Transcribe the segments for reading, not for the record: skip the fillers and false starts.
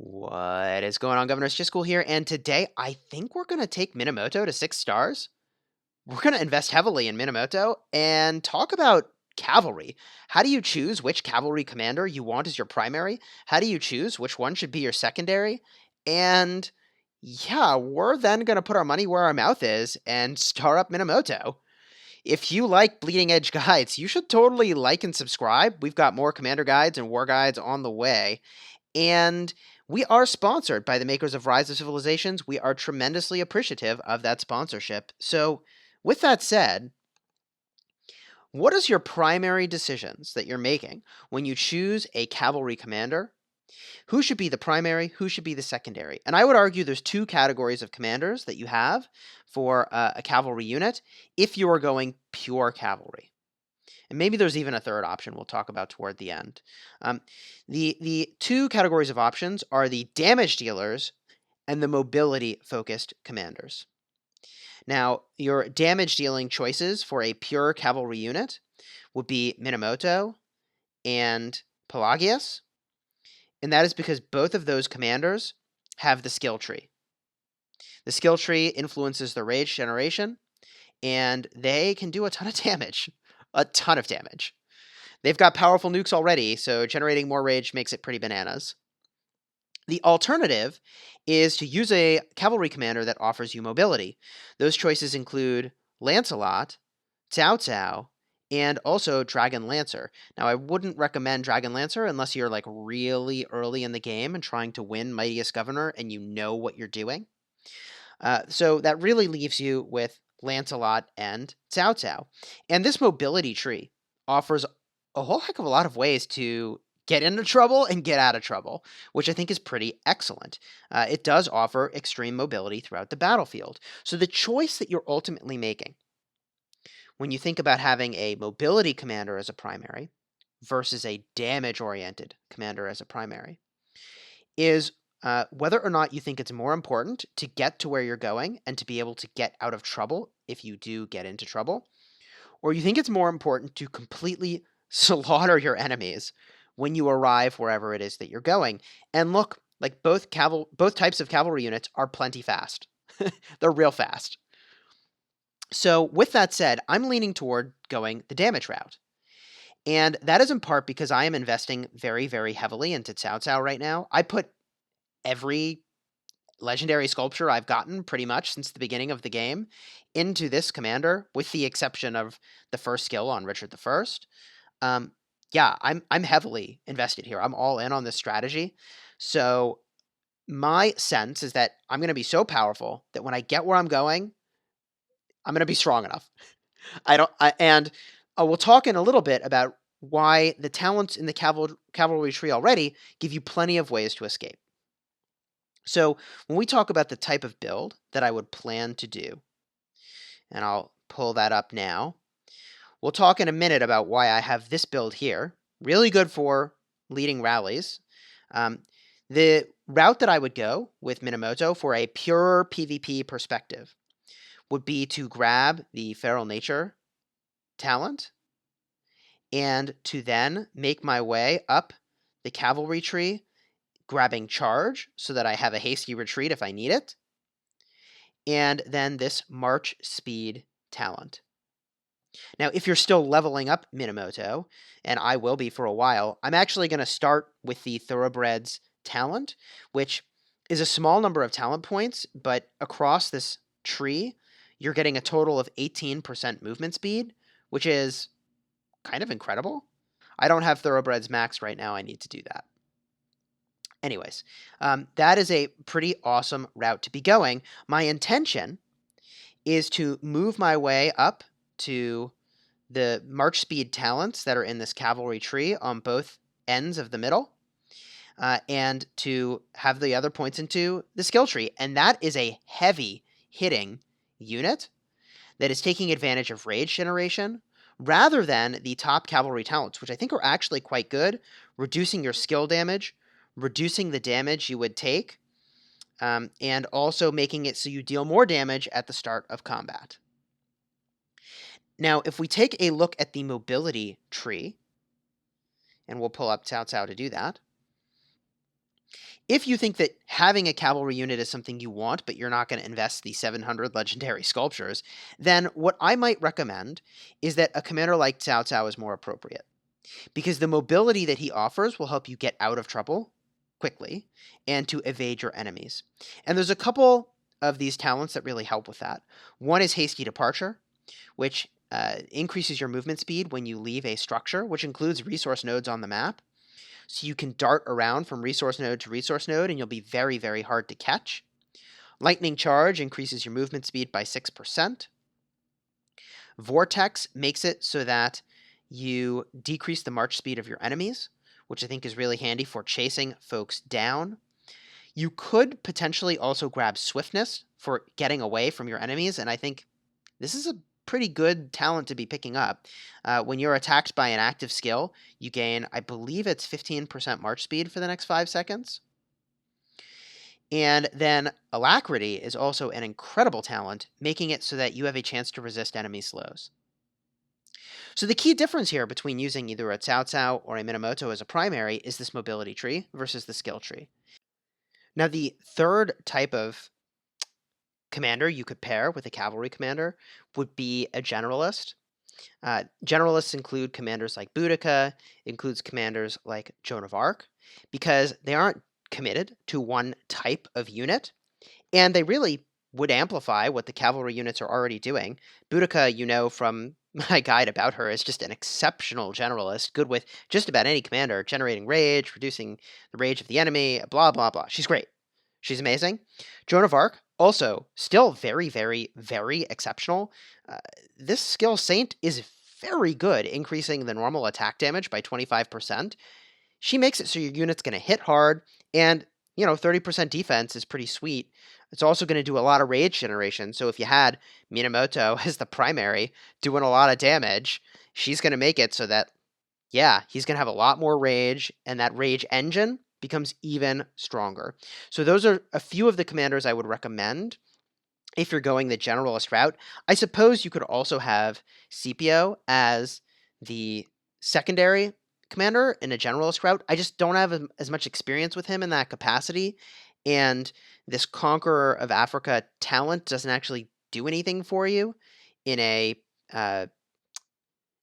What is going on, Governor Chisgule here, and today I think we're going to take Minamoto to 6 stars. We're going to invest heavily in Minamoto and talk about cavalry. How do you choose which cavalry commander you want as your primary? How do you choose which one should be your secondary? And yeah, we're then going to put our money where our mouth is and star up Minamoto. If you like bleeding edge guides, you should totally like and subscribe. We've got more commander guides and war guides on the way. And we are sponsored by the makers of Rise of Civilizations. We are tremendously appreciative of that sponsorship. So, with that said, what is your primary decisions that you're making when you choose a cavalry commander? Who should be the primary? Who should be the secondary? And I would argue there's two categories of commanders that you have for a cavalry unit if you are going pure cavalry. And maybe there's even a third option we'll talk about toward the end. The two categories of options are the damage dealers and the mobility-focused commanders. Now, your damage-dealing choices for a pure cavalry unit would be Minamoto and Pelagius, and that is because both of those commanders have the skill tree. The skill tree influences the rage generation, and they can do a ton of damage. A ton of damage. They've got powerful nukes already, so generating more rage makes it pretty bananas. The alternative is to use a cavalry commander that offers you mobility. Those choices include Lancelot, Cao Cao, and also Dragon Lancer. Now, I wouldn't recommend Dragon Lancer unless you're like really early in the game and trying to win Mightiest Governor and you know what you're doing. So that really leaves you with Lancelot and Cao Cao. And this mobility tree offers a whole heck of a lot of ways to get into trouble and get out of trouble, which I think is pretty excellent. It does offer extreme mobility throughout the battlefield. So the choice that you're ultimately making when you think about having a mobility commander as a primary versus a damage-oriented commander as a primary is whether or not you think it's more important to get to where you're going and to be able to get out of trouble if you do get into trouble, or you think it's more important to completely slaughter your enemies when you arrive wherever it is that you're going. And look, like both types of cavalry units are plenty fast. They're real fast. So with that said, I'm leaning toward going the damage route. And that is in part because I am investing very, very heavily into Cao Cao right now. I put every legendary sculpture I've gotten pretty much since the beginning of the game into this commander, with the exception of the first skill on Richard I. Yeah, I'm heavily invested here. I'm all in on this strategy. So my sense is that I'm going to be so powerful that when I get where I'm going, I'm going to be strong enough. We'll talk in a little bit about why the talents in the cavalry tree already give you plenty of ways to escape. So when we talk about the type of build that I would plan to do, and I'll pull that up now, we'll talk in a minute about why I have this build here, really good for leading rallies. The route that I would go with Minamoto for a pure PvP perspective would be to grab the Feral Nature talent and to then make my way up the cavalry tree, grabbing charge so that I have a hasty retreat if I need it, and then this march speed talent. Now, if you're still leveling up Minamoto, and I will be for a while, I'm actually going to start with the Thoroughbreds talent, which is a small number of talent points, but across this tree, you're getting a total of 18% movement speed, which is kind of incredible. I don't have Thoroughbreds max right now. I need to do that. Anyways, that is a pretty awesome route to be going. My intention is to move my way up to the march speed talents that are in this cavalry tree on both ends of the middle, and to have the other points into the skill tree. And that is a heavy hitting unit that is taking advantage of rage generation rather than the top cavalry talents, which I think are actually quite good, reducing your skill damage, reducing the damage you would take, and also making it so you deal more damage at the start of combat. Now, if we take a look at the mobility tree, and we'll pull up Cao Cao to do that, If you think that having a cavalry unit is something you want, but you're not going to invest the 700 legendary sculptures, then what I might recommend is that a commander like Cao Cao is more appropriate. Because the mobility that he offers will help you get out of trouble quickly and to evade your enemies. And there's a couple of these talents that really help with that. One is Hasty Departure, which increases your movement speed when you leave a structure, which includes resource nodes on the map. So you can dart around from resource node to resource node, and you'll be very, very hard to catch. Lightning Charge increases your movement speed by 6%. Vortex makes it so that you decrease the march speed of your enemies, which I think is really handy for chasing folks down. You could potentially also grab Swiftness for getting away from your enemies, and I think this is a pretty good talent to be picking up. When you're attacked by an active skill, you gain, I believe it's 15% march speed for the next 5 seconds. And then Alacrity is also an incredible talent, making it so that you have a chance to resist enemy slows. So the key difference here between using either a Cao Cao or a Minamoto as a primary is this mobility tree versus the skill tree. Now the third type of commander you could pair with a cavalry commander would be a generalist. Generalists include commanders like Boudica, includes commanders like Joan of Arc, because they aren't committed to one type of unit, and they really would amplify what the cavalry units are already doing. Boudica, you know from my guide about her, is just an exceptional generalist, good with just about any commander, generating rage, reducing the rage of the enemy, blah, blah, blah. She's great. She's amazing. Joan of Arc, also still very, very, very exceptional. This skill Saint is very good, increasing the normal attack damage by 25%. She makes it so your unit's going to hit hard, and 30% defense is pretty sweet. It's also going to do a lot of rage generation, so if you had Minamoto as the primary doing a lot of damage, she's going to make it so that, yeah, he's going to have a lot more rage, and that rage engine becomes even stronger. So those are a few of the commanders I would recommend if you're going the generalist route. I suppose you could also have Scipio as the secondary commander in a generalist route. I just don't have as much experience with him in that capacity, and this Conqueror of Africa talent doesn't actually do anything for you in a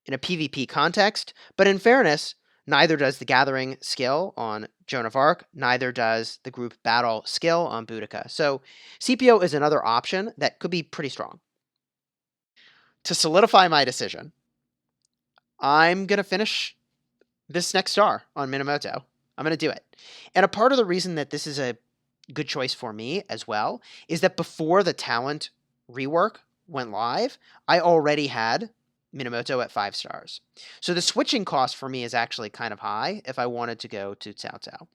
PvP context. But in fairness, neither does the Gathering skill on Joan of Arc, neither does the Group Battle skill on Boudica. So Scipio is another option that could be pretty strong. To solidify my decision, I'm going to finish this next star on Minamoto. I'm going to do it. And a part of the reason that this is a good choice for me as well is that before the talent rework went live, I already had Minamoto at 5 stars. So the switching cost for me is actually kind of high if I wanted to go to Cao Cao.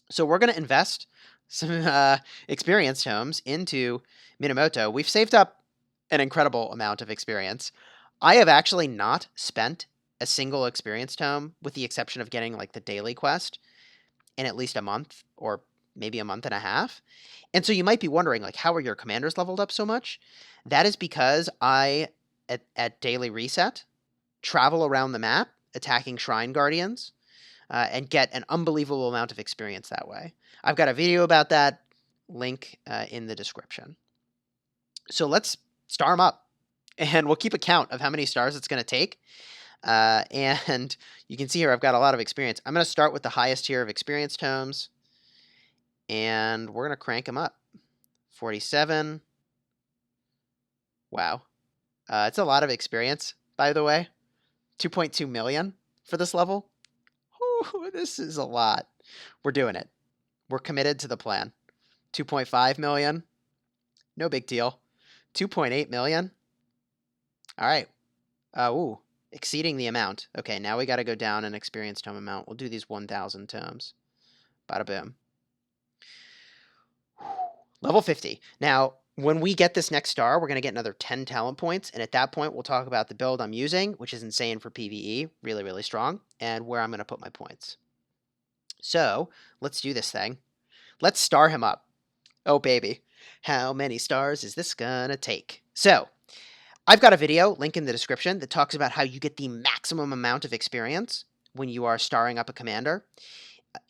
So we're going to invest some experience tomes into Minamoto. We've saved up an incredible amount of experience. I have actually not spent a single experience tome, with the exception of getting like the daily quest, in at least a month or maybe a month and a half. And so you might be wondering, like, how are your commanders leveled up so much? That is because I, at daily reset, travel around the map attacking Shrine Guardians and get an unbelievable amount of experience that way. I've got a video about that, link in the description. So let's star them up, and we'll keep a count of how many stars it's going to take. And you can see here I've got a lot of experience. I'm going to start with the highest tier of experience tomes, and we're going to crank them up. 47. Wow. It's a lot of experience, by the way. 2.2 million for this level. Ooh, this is a lot. We're doing it. We're committed to the plan. 2.5 million. No big deal. 2.8 million. All right. Ooh. Exceeding the amount. Okay, now we got to go down an experience tome amount. We'll do these 1,000 tomes. Bada boom. Level 50. Now, when we get this next star, we're going to get another 10 talent points, and at that point, we'll talk about the build I'm using, which is insane for PvE, really, really strong, and where I'm going to put my points. So, let's do this thing. Let's star him up. Oh, baby. How many stars is this going to take? So, I've got a video, link in the description, that talks about how you get the maximum amount of experience when you are starring up a commander.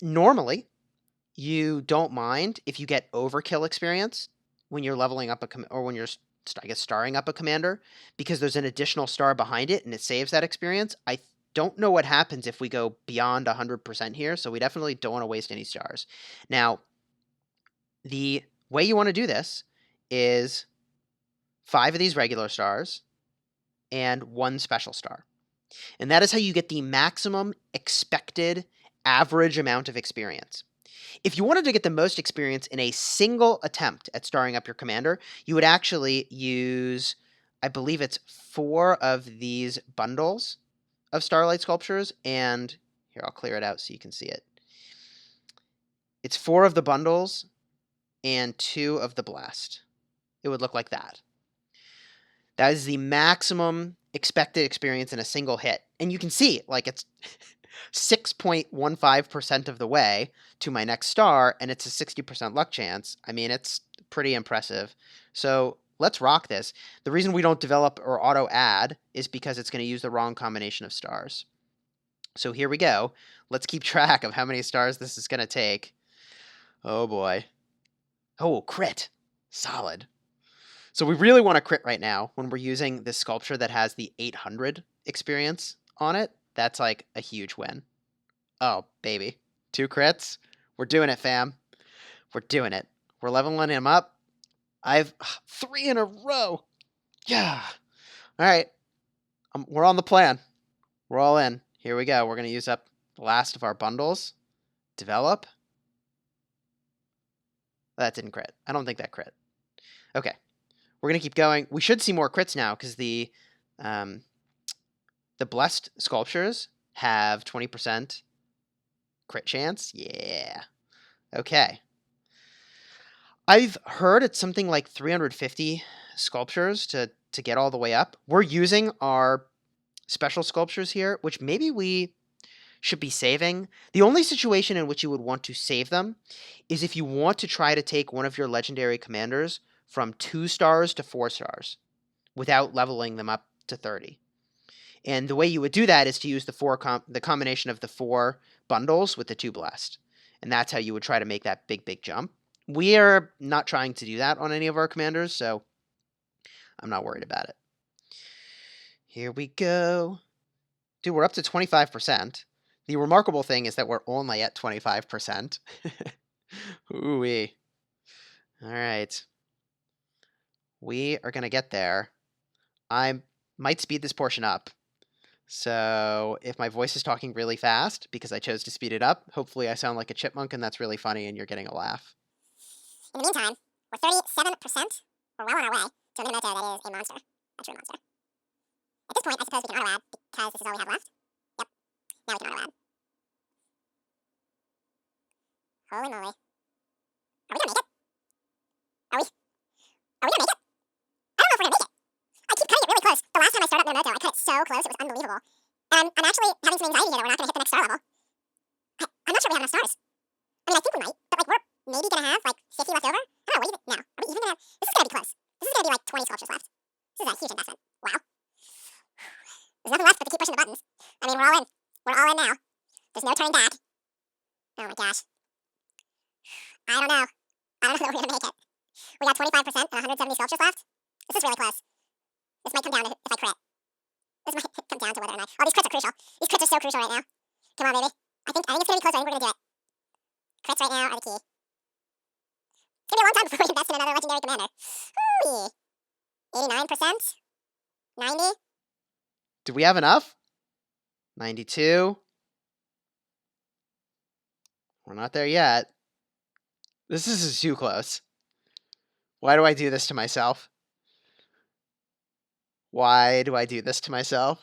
Normally, you don't mind if you get overkill experience when you're leveling up or when you're, I guess, starring up a commander, because there's an additional star behind it and it saves that experience. I don't know what happens if we go beyond 100% here, so we definitely don't want to waste any stars. Now, the way you want to do this is 5 of these regular stars and 1 special star. And that is how you get the maximum expected average amount of experience. If you wanted to get the most experience in a single attempt at starring up your commander, you would actually use, I believe it's 4 of these bundles of Starlight Sculptures, and here, I'll clear it out so you can see it. It's 4 of the bundles and 2 of the Blast. It would look like that. That is the maximum expected experience in a single hit. And you can see, like, it's 6.15% of the way to my next star, and it's a 60% luck chance. I mean, it's pretty impressive. So let's rock this. The reason we don't develop or auto-add is because it's going to use the wrong combination of stars. So here we go. Let's keep track of how many stars this is going to take. Oh, boy. Oh, crit. Solid. So we really want to crit right now when we're using this sculpture that has the 800 experience on it. That's like a huge win. Oh, baby. 2 crits. We're doing it, fam. We're doing it. We're leveling him up. I've 3 in a row. Yeah. All right. We're on the plan. We're all in. Here we go. We're going to use up the last of our bundles. Develop. That didn't crit. I don't think that crit. Okay. We're going to keep going. We should see more crits now because the Blessed Sculptures have 20% crit chance. Yeah. Okay. I've heard it's something like 350 sculptures to get all the way up. We're using our special sculptures here, which maybe we should be saving. The only situation in which you would want to save them is if you want to try to take one of your legendary commanders from 2 stars to 4 stars without leveling them up to 30. And the way you would do that is to use the combination of the 4 bundles with the 2 Blast. And that's how you would try to make that big jump. We are not trying to do that on any of our commanders, so I'm not worried about it. Here we go. Dude, we're up to 25%. The remarkable thing is that we're only at 25%. Ooh-wee. All right. We are going to get there. I might speed this portion up. So if my voice is talking really fast because I chose to speed it up, hopefully I sound like a chipmunk and that's really funny and you're getting a laugh. In the meantime, we're 37%. We're well on our way to a Minamoto that is a monster. A true monster. At this point, I suppose we can auto-add because this is all we have left. Yep. Now we can auto-add. Holy moly. Are we gonna make it? Are we gonna make it? I don't know if we're gonna make it. I keep cutting it really close. The last time I started up Minamoto, I cut it so close, it was unbelievable. And I'm actually having some anxiety here that we're not gonna hit the next star level. I'm not sure we have enough stars. I mean, I think we might, but like we're maybe gonna have like 50 left over. I don't know, what do you think? No. Are we even gonna have... This is gonna be close. This is gonna be like 20 sculptures left. This is a huge investment. Wow. There's nothing left but to keep pushing the buttons. I mean, we're all in. We're all in now. There's no turning back. Oh my gosh. I don't know. I don't know that we're gonna make it. We got 25% and 170 sculptures left. This is really close. This might come down to if I crit. This might come down to whether or not... Oh, these crits are crucial. These crits are so crucial right now. Come on, baby. I think it's gonna be close. I think we're gonna do it. Crits right now are the key. It's gonna be a long time before we invest in another legendary commander. Whoo! 89%? 90? Do we have enough? 92. We're not there yet. This is too close. Why do I do this to myself? Why do I do this to myself?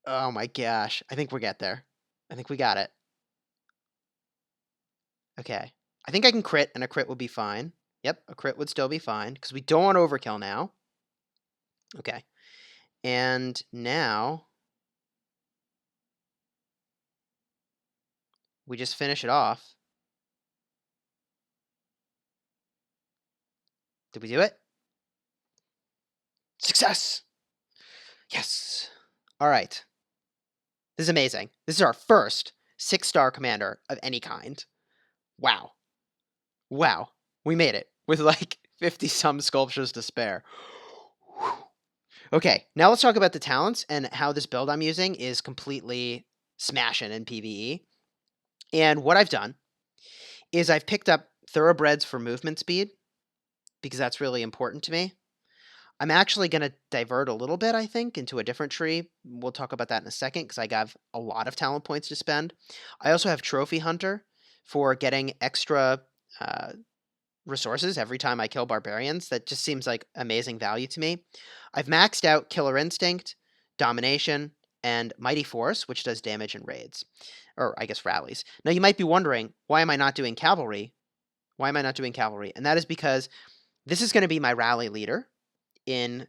Oh my gosh. I think we get there. I think we got it. Okay. I think I can crit, and a crit would be fine. Yep, a crit would still be fine, because we don't want overkill now. Okay. And now... we just finish it off. Did we do it? Success! Yes! All right. This is amazing. This is our first 6-star commander of any kind. Wow. Wow, we made it with like 50 some sculptures to spare. Okay, now let's talk about the talents and how this build I'm using is completely smashing in PvE. And what I've done is I've picked up thoroughbreds for movement speed because that's really important to me. I'm actually going to divert a little bit, I think, into a different tree. We'll talk about that in a second because I have a lot of talent points to spend. I also have Trophy Hunter for getting extra resources every time I kill barbarians. That just seems like amazing value to me. I've maxed out Killer Instinct, Domination, and Mighty Force, which does damage in raids. Or, I guess, rallies. Now, you might be wondering, why am I not doing Cavalry? Why am I not doing Cavalry? And that is because this is going to be my rally leader in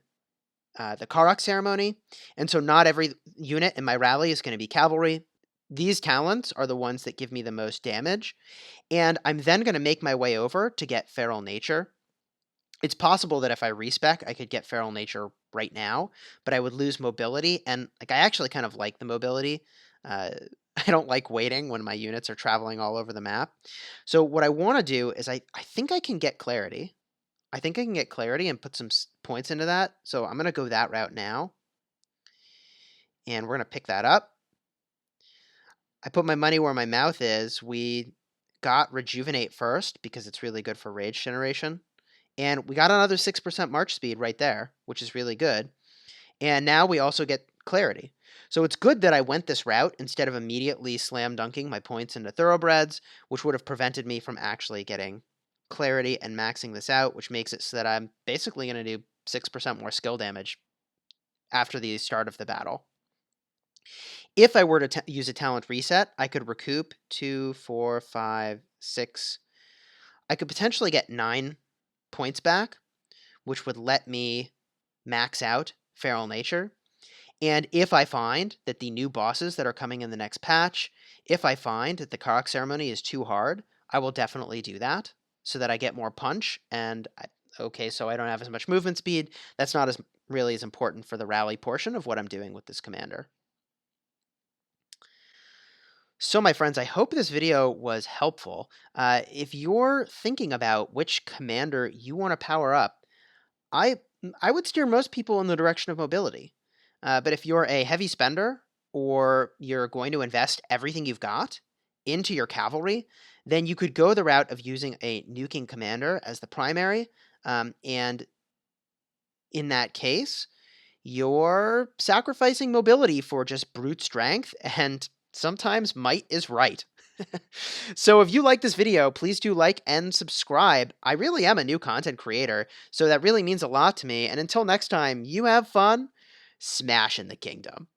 the Karok ceremony, and so not every unit in my rally is going to be Cavalry. These talents are the ones that give me the most damage, and I'm then going to make my way over to get Feral Nature. It's possible that if I respec, I could get Feral Nature right now, but I would lose mobility, and like I actually kind of like the mobility. I don't like waiting when my units are traveling all over the map. So what I want to do is I think I can get Clarity. I think I can get Clarity and put some points into that. So I'm going to go that route now. And we're going to pick that up. I put my money where my mouth is. We got Rejuvenate first because it's really good for rage generation. And we got another 6% march speed right there, which is really good. And now we also get Clarity. So it's good that I went this route instead of immediately slam dunking my points into thoroughbreds, which would have prevented me from actually getting Clarity and maxing this out, which makes it so that I'm basically going to do 6% more skill damage after the start of the battle. If I were to use a talent reset, I could recoup 2, 4, 5, 6. I could potentially get 9 points back, which would let me max out Feral Nature. And if I find that the new bosses that are coming in the next patch, if I find that the Karok ceremony is too hard, I will definitely do that so that I get more punch. And okay, so I don't have as much movement speed. That's not as really as important for the rally portion of what I'm doing with this commander. So my friends, I hope this video was helpful. If you're thinking about which commander you want to power up, I would steer most people in the direction of mobility. But if you're a heavy spender or you're going to invest everything you've got into your cavalry, then you could go the route of using a nuking commander as the primary. And in that case, you're sacrificing mobility for just brute strength, and sometimes might is right. So if you like this video, please do like and subscribe. I really am a new content creator, so that really means a lot to me. And until next time, you have fun smashing the kingdom.